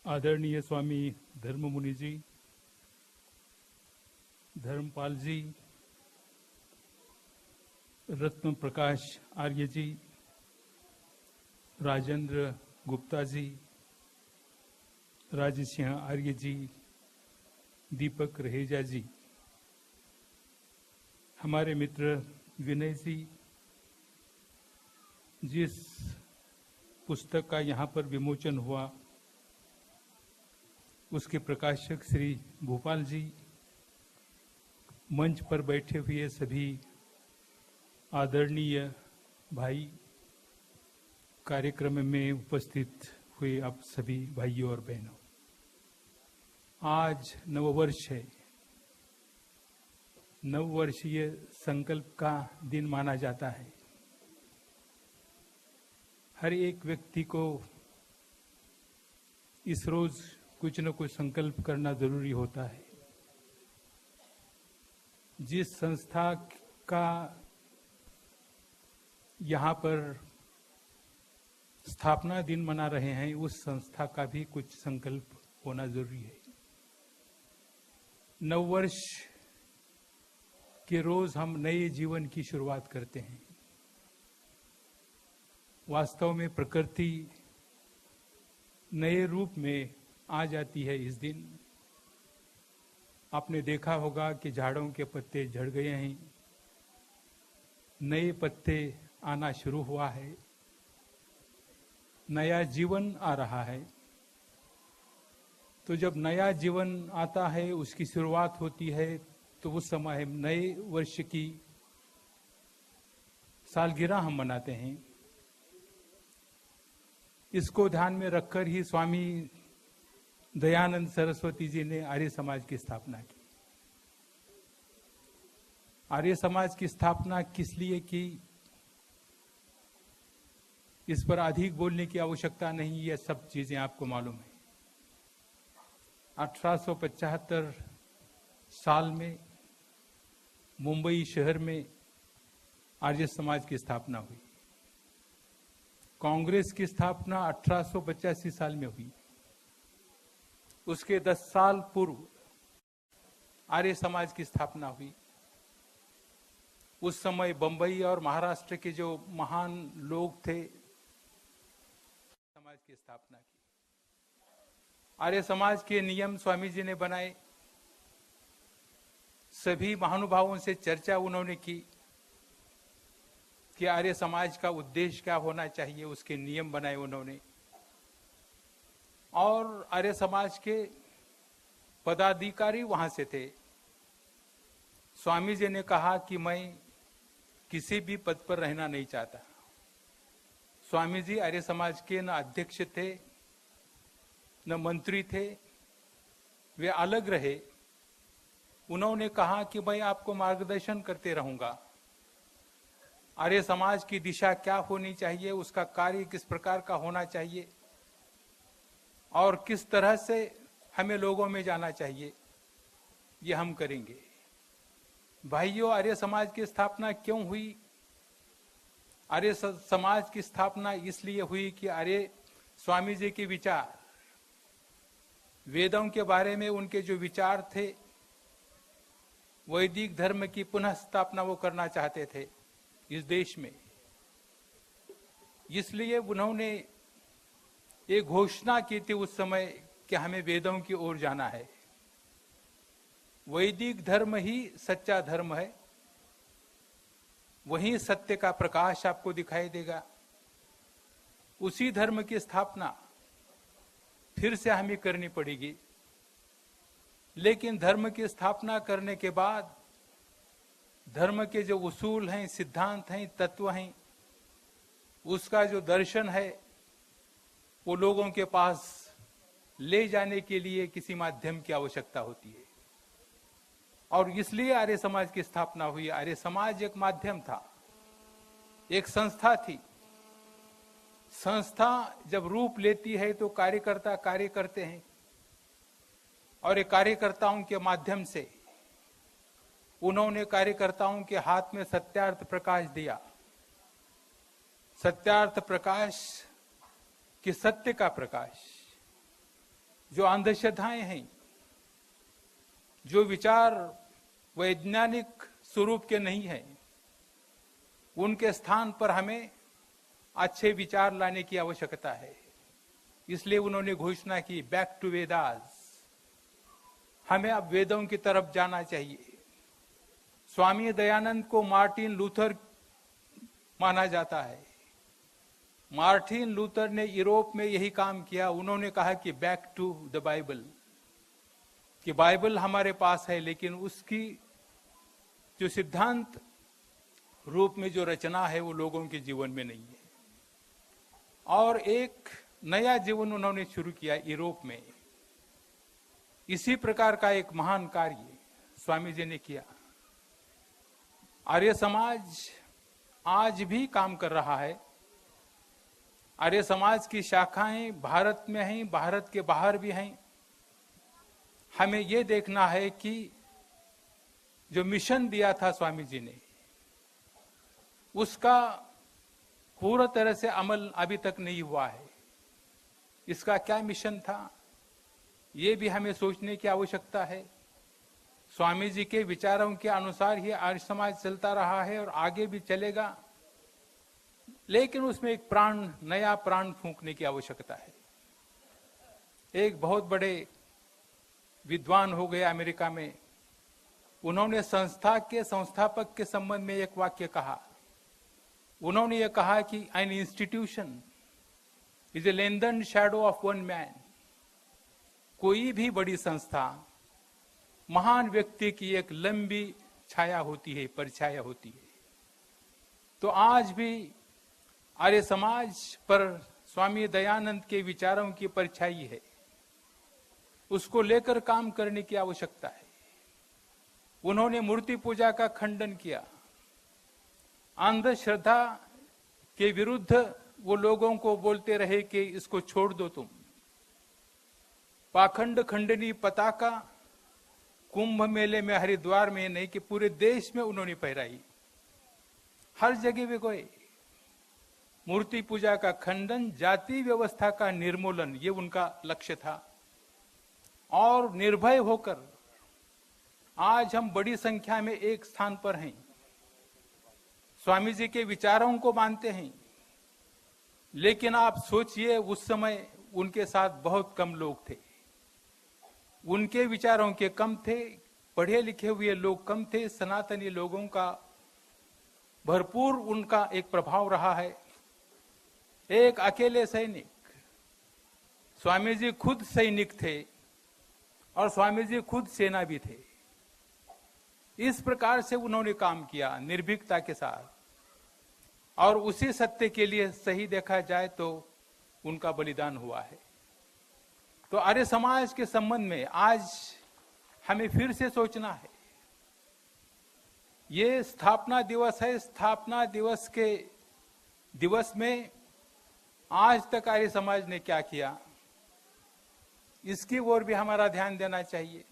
आदरणीय स्वामी धर्ममुनि जी, धर्मपाल जी, रत्न प्रकाश आर्य जी, राजेंद्र गुप्ता जी, राजसिंह आर्य जी, दीपक रहेजा जी, हमारे मित्र विनय जी, जिस पुस्तक का यहाँ पर विमोचन हुआ उसके प्रकाशक श्री भोपाल जी, मंच पर बैठे हुए सभी आदरणीय भाई, कार्यक्रम में उपस्थित हुए आप सभी भाइयों और बहनों, आज नववर्ष है। नववर्षीय संकल्प का दिन माना जाता है। हर एक व्यक्ति को इस रोज कुछ न कुछ संकल्प करना जरूरी होता है। जिस संस्था का यहाँ पर स्थापना दिन मना रहे हैं, उस संस्था का भी कुछ संकल्प होना जरूरी है। नववर्ष के रोज हम नए जीवन की शुरुआत करते हैं। वास्तव में प्रकृति नए रूप में आ जाती है इस दिन। आपने देखा होगा कि झाड़ों के पत्ते झड़ गए हैं, नए पत्ते आना शुरू हुआ है, नया जीवन आ रहा है। तो जब नया जीवन आता है, उसकी शुरुआत होती है, तो उस समय नए वर्ष की सालगिरह हम मनाते हैं। इसको ध्यान में रखकर ही स्वामी दयानंद सरस्वती जी ने आर्य समाज की स्थापना की। आर्य समाज की स्थापना किस लिए की, इस पर अधिक बोलने की आवश्यकता नहीं, ये सब चीजें आपको मालूम है। 1875 साल में मुंबई शहर में आर्य समाज की स्थापना हुई। कांग्रेस की स्थापना 1885 साल में हुई। उसके 10 साल पूर्व आर्य समाज की स्थापना हुई। उस समय बंबई और महाराष्ट्र के जो महान लोग थे, समाज की स्थापना की। आर्य समाज के नियम स्वामी जी ने बनाए। सभी महानुभावों से चर्चा उन्होंने की कि आर्य समाज का उद्देश्य क्या होना चाहिए, उसके नियम बनाए उन्होंने। और आर्य समाज के पदाधिकारी वहां से थे। स्वामी जी ने कहा कि मैं किसी भी पद पर रहना नहीं चाहता। स्वामी जी आर्य समाज के न अध्यक्ष थे, न मंत्री थे, वे अलग रहे। उन्होंने कहा कि मैं आपको मार्गदर्शन करते रहूंगा। आर्य समाज की दिशा क्या होनी चाहिए, उसका कार्य किस प्रकार का होना चाहिए और किस तरह से हमें लोगों में जाना चाहिए, ये हम करेंगे। भाइयों, आर्य समाज की स्थापना क्यों हुई? आर्य समाज की स्थापना इसलिए हुई कि आर्य स्वामी जी के विचार, वेदों के बारे में उनके जो विचार थे, वैदिक धर्म की पुनः स्थापना वो करना चाहते थे इस देश में। इसलिए उन्होंने एक घोषणा की थी उस समय कि हमें वेदों की ओर जाना है। वैदिक धर्म ही सच्चा धर्म है, वहीं सत्य का प्रकाश आपको दिखाई देगा। उसी धर्म की स्थापना फिर से हमें करनी पड़ेगी। लेकिन धर्म की स्थापना करने के बाद धर्म के जो उसूल हैं, सिद्धांत हैं, तत्व हैं, उसका जो दर्शन है, वो लोगों के पास ले जाने के लिए किसी माध्यम की आवश्यकता होती है। और इसलिए आर्य समाज की स्थापना हुई। आर्य समाज एक माध्यम था, एक संस्था थी। संस्था जब रूप लेती है तो कार्यकर्ता कार्य करते हैं, और ये कार्यकर्ताओं के माध्यम से उन्होंने कार्यकर्ताओं के हाथ में सत्यार्थ प्रकाश दिया। सत्यार्थ प्रकाश कि सत्य का प्रकाश। जो अंधश्रद्धाएं हैं, जो विचार वैज्ञानिक स्वरूप के नहीं है, उनके स्थान पर हमें अच्छे विचार लाने की आवश्यकता है। इसलिए उन्होंने घोषणा की, बैक टू वेदास, हमें अब वेदों की तरफ जाना चाहिए। स्वामी दयानंद को मार्टिन लूथर माना जाता है। मार्टिन लूथर ने यूरोप में यही काम किया। उन्होंने कहा कि बैक टू द बाइबल, कि बाइबल हमारे पास है, लेकिन उसकी जो सिद्धांत रूप में जो रचना है वो लोगों के जीवन में नहीं है। और एक नया जीवन उन्होंने शुरू किया यूरोप में। इसी प्रकार का एक महान कार्य स्वामी जी ने किया। आर्य समाज आज भी काम कर रहा है। आर्य समाज की शाखाएं भारत में हैं, भारत के बाहर भी हैं। हमें यह देखना है कि जो मिशन दिया था स्वामी जी ने, उसका पूरी तरह से अमल अभी तक नहीं हुआ है। इसका क्या मिशन था, ये भी हमें सोचने की आवश्यकता है। स्वामी जी के विचारों के अनुसार ही आर्य समाज चलता रहा है और आगे भी चलेगा, लेकिन उसमें एक नया प्राण फूंकने की आवश्यकता है। एक बहुत बड़े विद्वान हो गए अमेरिका में, उन्होंने संस्था के संस्थापक के संबंध में एक वाक्य कहा। उन्होंने ये कहा कि an institution is a lengthen shadow of one man. कोई भी बड़ी संस्था महान व्यक्ति की एक लंबी छाया होती है, परछाया होती है। तो आज भी आर्य समाज पर स्वामी दयानंद के विचारों की परछाई है, उसको लेकर काम करने की आवश्यकता है। उन्होंने मूर्ति पूजा का खंडन किया। अंधश्रद्धा के विरुद्ध वो लोगों को बोलते रहे कि इसको छोड़ दो तुम। पाखंड खंडनी पताका कुंभ मेले में, हरिद्वार में नहीं कि पूरे देश में उन्होंने फहराई। हर जगह वे गए। मूर्ति पूजा का खंडन, जाति व्यवस्था का निर्मूलन, ये उनका लक्ष्य था। और निर्भय होकर आज हम बड़ी संख्या में एक स्थान पर हैं, स्वामी जी के विचारों को मानते हैं। लेकिन आप सोचिए, उस समय उनके साथ बहुत कम लोग थे, उनके विचारों के कम थे, पढ़े लिखे हुए लोग कम थे। सनातनी लोगों का भरपूर उनका एक प्रभाव रहा है। एक अकेले सैनिक, स्वामी जी खुद सैनिक थे और स्वामी जी खुद सेना भी थे। इस प्रकार से उन्होंने काम किया निर्भीकता के साथ, और उसी सत्य के लिए सही देखा जाए तो उनका बलिदान हुआ है। तो आर्य समाज के संबंध में आज हमें फिर से सोचना है। ये स्थापना दिवस है। स्थापना दिवस के दिवस में आज तक आर्य समाज ने क्या किया, इसकी ओर भी हमारा ध्यान देना चाहिए।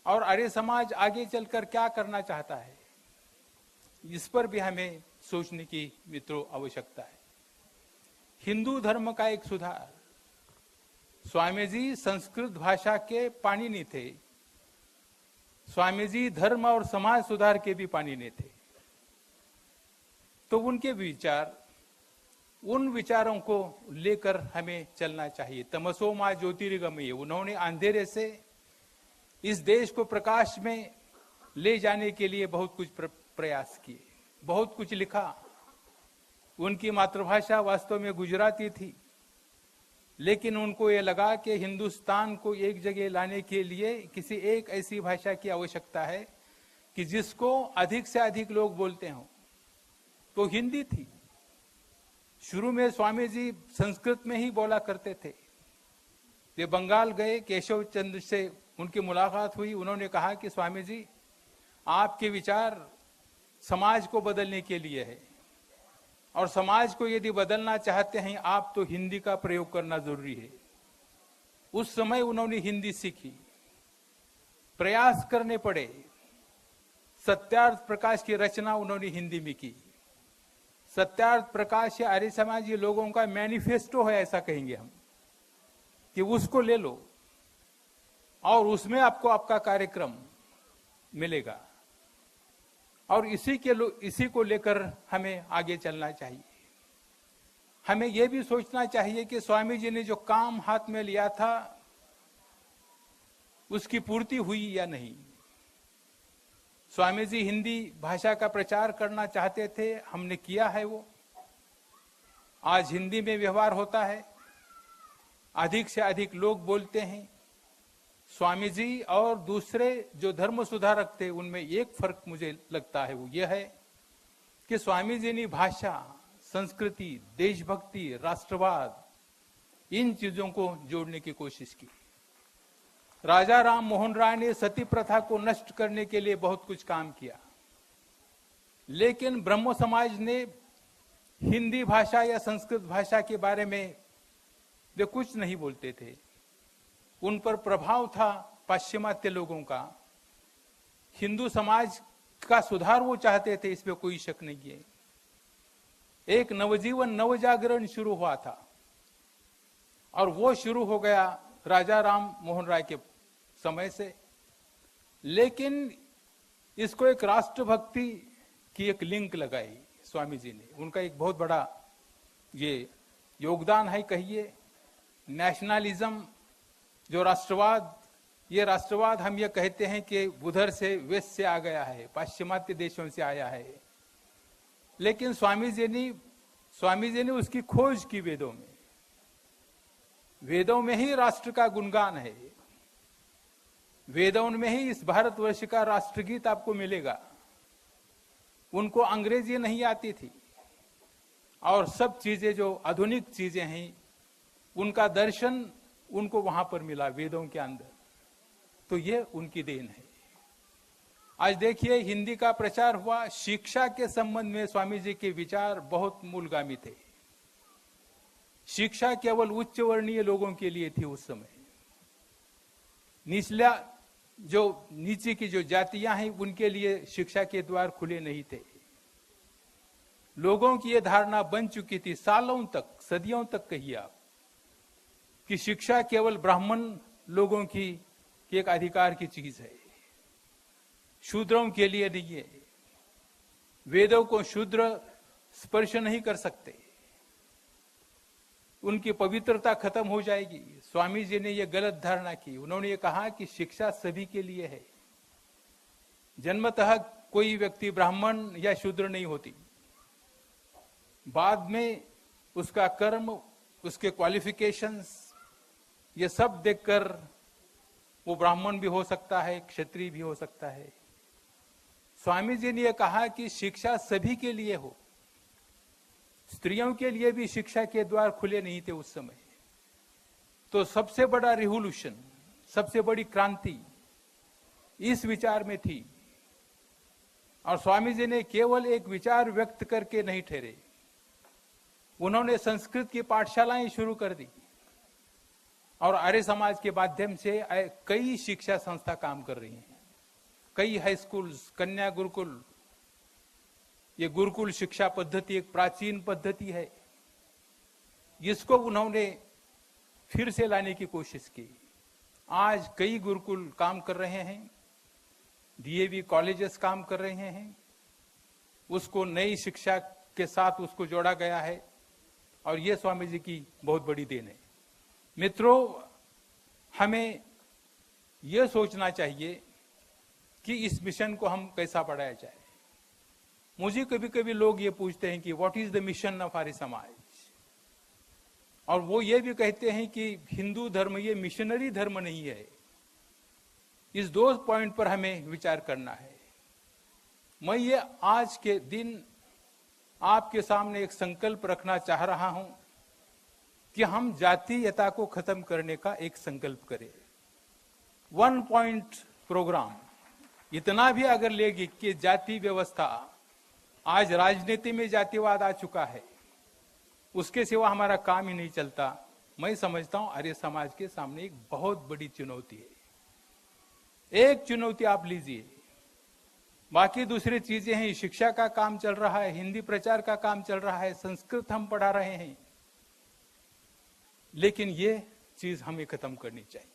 और आर्य समाज आगे चलकर क्या करना चाहता है, इस पर भी हमें सोचने की मित्रों आवश्यकता है। हिंदू धर्म का एक सुधार। स्वामी जी संस्कृत भाषा के पाणिनि थे। स्वामी जी धर्म और समाज सुधार के भी पाणिनि थे। तो उनके विचार, उन विचारों को लेकर हमें चलना चाहिए। तमसो मा ज्योतिर्गमय, उन्होंने अंधेरे से इस देश को प्रकाश में ले जाने के लिए बहुत कुछ प्रयास किए, बहुत कुछ लिखा। उनकी मातृभाषा वास्तव में गुजराती थी, लेकिन उनको ये लगा कि हिंदुस्तान को एक जगह लाने के लिए किसी एक ऐसी भाषा की आवश्यकता है कि जिसको अधिक से अधिक लोग बोलते हों। तो हिंदी थी। शुरू में स्वामी जी संस्कृत में ही बोला करते थे। वे बंगाल गए, केशव चंद्र से उनकी मुलाकात हुई। उन्होंने कहा कि स्वामी जी, आपके विचार समाज को बदलने के लिए है, और समाज को यदि बदलना चाहते हैं आप तो हिंदी का प्रयोग करना जरूरी है। उस समय उन्होंने हिंदी सीखी, प्रयास करने पड़े। सत्यार्थ प्रकाश की रचना उन्होंने हिंदी में की। सत्यार्थ प्रकाश या आर्य समाजी लोगों का मैनिफेस्टो है, ऐसा कहेंगे हम। कि उसको ले लो और उसमें आपको आपका कार्यक्रम मिलेगा, और इसी को लेकर हमें आगे चलना चाहिए। हमें यह भी सोचना चाहिए कि स्वामी जी ने जो काम हाथ में लिया था उसकी पूर्ति हुई या नहीं। स्वामी जी हिंदी भाषा का प्रचार करना चाहते थे, हमने किया है वो। आज हिंदी में व्यवहार होता है, अधिक से अधिक लोग बोलते हैं। स्वामी जी और दूसरे जो धर्म सुधारक थे उनमें एक फर्क मुझे लगता है, वो यह है कि स्वामी जी ने भाषा, संस्कृति, देशभक्ति, राष्ट्रवाद, इन चीजों को जोड़ने की कोशिश की। राजा राम मोहन राय ने सती प्रथा को नष्ट करने के लिए बहुत कुछ काम किया, लेकिन ब्रह्म समाज ने हिंदी भाषा या संस्कृत भाषा के बारे में वे कुछ नहीं बोलते थे। उन पर प्रभाव था पाश्चिमात्य लोगों का। हिंदू समाज का सुधार वो चाहते थे, इसमें कोई शक नहीं है। एक नवजीवन, नवजागरण शुरू हुआ था, और वो शुरू हो गया राजा राम मोहन राय के समय से। लेकिन इसको एक राष्ट्रभक्ति की एक लिंक लगाई स्वामी जी ने। उनका एक बहुत बड़ा ये योगदान है, कहिए। नेशनलिज्म, जो राष्ट्रवाद, ये राष्ट्रवाद हम ये कहते हैं कि उधर से वेस्ट से आ गया है, पाश्चिमात्य देशों से आया है। लेकिन स्वामी जी ने उसकी खोज की वेदों में। वेदों में ही राष्ट्र का गुणगान है, वेदों में ही इस भारतवर्ष का राष्ट्रगीत आपको मिलेगा। उनको अंग्रेजी नहीं आती थी, और सब चीजें जो आधुनिक चीजें हैं उनका दर्शन उनको वहां पर मिला, वेदों के अंदर। तो ये उनकी देन है। आज देखिए, हिंदी का प्रचार हुआ। शिक्षा के संबंध में स्वामी जी के विचार बहुत मूलगामी थे। शिक्षा केवल उच्च वर्णीय लोगों के लिए थी उस समय। नीचे की जो जातियां हैं उनके लिए शिक्षा के द्वार खुले नहीं थे। लोगों की यह धारणा बन चुकी थी सालों तक, सदियों तक कहिए आप, कि शिक्षा केवल ब्राह्मण लोगों की एक अधिकार की चीज है, शूद्रों के लिए नहीं है। वेदों को शूद्र स्पर्श नहीं कर सकते, उनकी पवित्रता खत्म हो जाएगी। स्वामी जी ने यह गलत धारणा की। उन्होंने ये कहा कि शिक्षा सभी के लिए है। जन्मतः कोई व्यक्ति ब्राह्मण या शूद्र नहीं होती, बाद में उसका कर्म, उसके क्वालिफिकेशंस, ये सब देखकर वो ब्राह्मण भी हो सकता है, क्षत्रिय भी हो सकता है। स्वामी जी ने यह कहा कि शिक्षा सभी के लिए हो। स्त्रियों के लिए भी शिक्षा के द्वार खुले नहीं थे उस समय। तो सबसे बड़ा रिवॉल्यूशन, सबसे बड़ी क्रांति इस विचार में थी। और स्वामी जी ने केवल एक विचार व्यक्त करके नहीं ठहरे, उन्होंने संस्कृत की पाठशालाएं शुरू कर दी, और आर्य समाज के माध्यम से कई शिक्षा संस्था काम कर रही हैं। कई हाई स्कूल्स, कन्या गुरुकुल। ये गुरुकुल शिक्षा पद्धति एक प्राचीन पद्धति है, जिसको उन्होंने फिर से लाने की कोशिश की। आज कई गुरुकुल काम कर रहे हैं, डीएवी कॉलेजेस काम कर रहे हैं। उसको नई शिक्षा के साथ उसको जोड़ा गया है, और ये स्वामी जी की बहुत बड़ी देन है। मित्रों, हमें यह सोचना चाहिए कि इस मिशन को हम कैसा बढ़ाया जाए। मुझे कभी कभी लोग ये पूछते हैं कि what is the mission of Arya Samaj, और वो ये भी कहते हैं कि हिंदू धर्म ये मिशनरी धर्म नहीं है। इस दो पॉइंट पर हमें विचार करना है। मैं ये आज के दिन आपके सामने एक संकल्प रखना चाह रहा हूं कि हम जातीयता को खत्म करने का एक संकल्प करें। 1 पॉइंट प्रोग्राम इतना भी अगर लेगी कि जाति व्यवस्था, आज राजनीति में जातिवाद आ चुका है, उसके सिवा हमारा काम ही नहीं चलता। मैं समझता हूं आर्य समाज के सामने एक बहुत बड़ी चुनौती है। एक चुनौती आप लीजिए, बाकी दूसरी चीजें हैं। शिक्षा का काम चल रहा है, हिंदी प्रचार का काम चल रहा है, संस्कृत हम पढ़ा रहे हैं, लेकिन ये चीज हमें खत्म करनी चाहिए।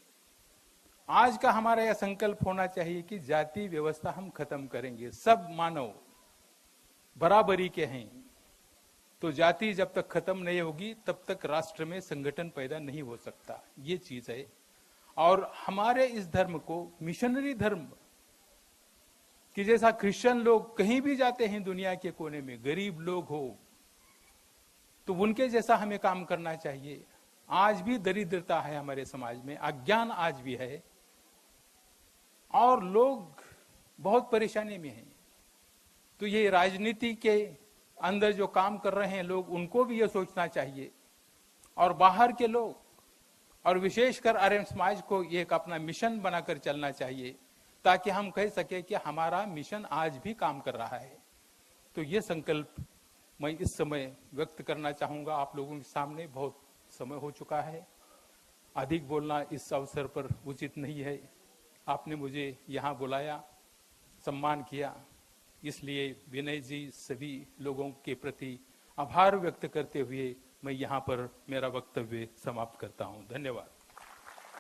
आज का हमारा यह संकल्प होना चाहिए कि जाति व्यवस्था हम खत्म करेंगे, सब मानव बराबरी के हैं। तो जाति जब तक खत्म नहीं होगी तब तक राष्ट्र में संगठन पैदा नहीं हो सकता, ये चीज है। और हमारे इस धर्म को मिशनरी धर्म कि जैसा क्रिश्चियन लोग कहीं भी जाते हैं दुनिया के कोने में, गरीब लोग हो तो उनके जैसा हमें काम करना चाहिए। आज भी दरिद्रता है हमारे समाज में, अज्ञान आज भी है और लोग बहुत परेशानी में हैं। तो ये राजनीति के अंदर जो काम कर रहे हैं लोग, उनको भी ये सोचना चाहिए और बाहर के लोग और विशेषकर आर्य समाज को ये एक अपना मिशन बनाकर चलना चाहिए, ताकि हम कह सके कि हमारा मिशन आज भी काम कर रहा है। तो ये संकल्प मैं इस समय व्यक्त करना चाहूंगा आप लोगों के सामने। बहुत समय हो चुका है, अधिक बोलना इस अवसर पर उचित नहीं है। आपने मुझे यहाँ बुलाया, सम्मान किया, इसलिए विनय जी सभी लोगों के प्रति आभार व्यक्त करते हुए मैं यहाँ पर मेरा वक्तव्य समाप्त करता हूँ। धन्यवाद।